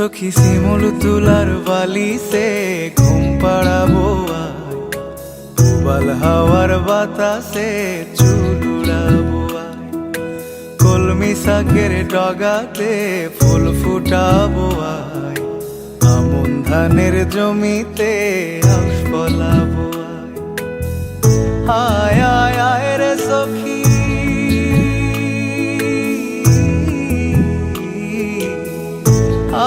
সখী শিমুল তুলার বালিশে ঘুম পাড়াবো আয়, উবাল হাওয়ার বাতাসে চুল উড়াবো আয়, কলমি শাকের ডগাতে ফুল ফুটাবো আয়, আমন ধানের জমিতে আউশ ফলাবো আয়। আয় আয় আয় রে সখী,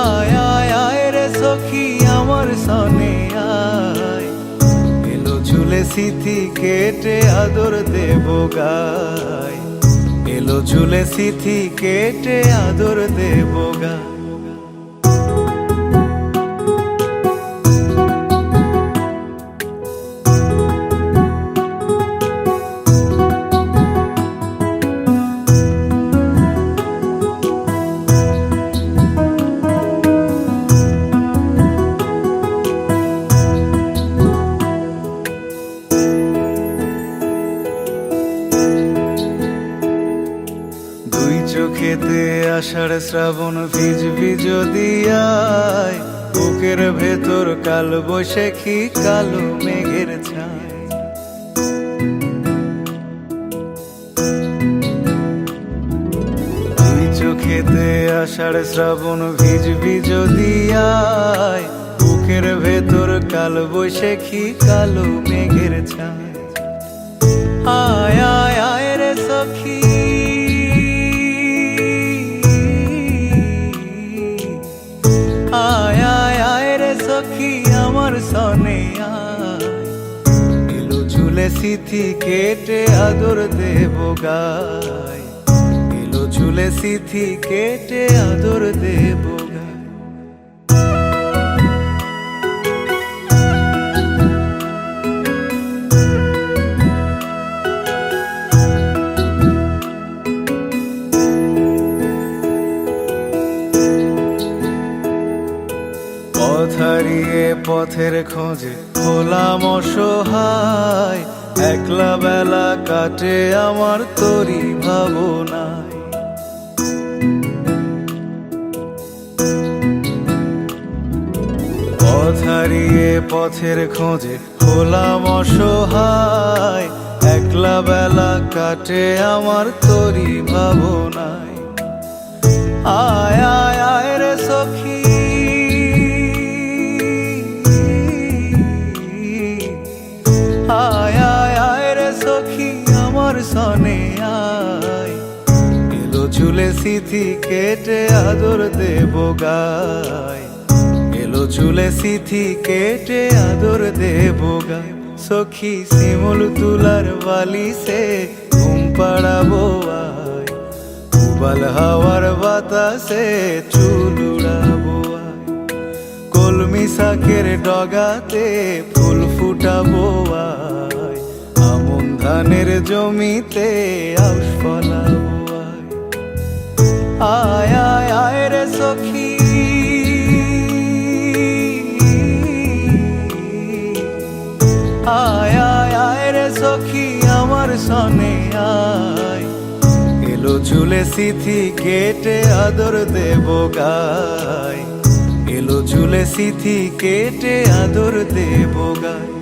আয় আয় আয় রে সখী আমার সনে আয়, এলো ঝুলে সিথি কেটে আদর দেব গায়, এলো ঝুলে সিথি কেটে আদর দেব গায়। চোখেতে আষাঢ় শ্রাবণ ভিজবি যদি আয়, বুকের ভেতর কাল বৈশাখী কালো মেঘের ছায়। তুই চোখেতে আষাঢ় শ্রাবণ ভিজবি যদি আয়, বুকের ভেতর কাল বৈশাখী কালো মেঘের ছায়। আয় আয় আয় রে সখী, আয় আয় আয় রে সখী আমার সনে আয়, এলো ঝুলে সিথি কেটে আদর দেব গায়, এলো ঝুলে সিথি কেটে আদর দেব গায়। পথ হারিয়ে পথের খোঁজে হলাম অসহায়, একলা বেলা কাটে আমার তোরই ভাবনায়। পথ হারিয়ে পথের খোঁজে হলাম অসহায়, একলা বেলা কাটে আমার তোরই ভাবনায়। আয় আয় আয় রে সখী, আয় আয় আয় রে সখী আমার সনে আয়, এলো ঝুলে সিথি কেটে আদর দেব গায়, এলো ঝুলে সিথি কেটে আদর দেব গায়। সখী শিমুল তুলার বালিশে ঘুম পাড়াবো আয়, উবাল হাওয়ার বাতাসে চুল উড়াবো আয়, কলমি শাকের ডগাতে ফুল ফুটাবো আয়, আমন ধানের জমিতে আউশ ফলাবো আয়। আয় আয় আয় রে সখী, আয় আয় আয় রে সখী আমার সনে আয়, এলো ঝুলে সিথি কেটে আদর দেব গায়, এলো ঝুলে সিথি কেটে আদর দেব গায়।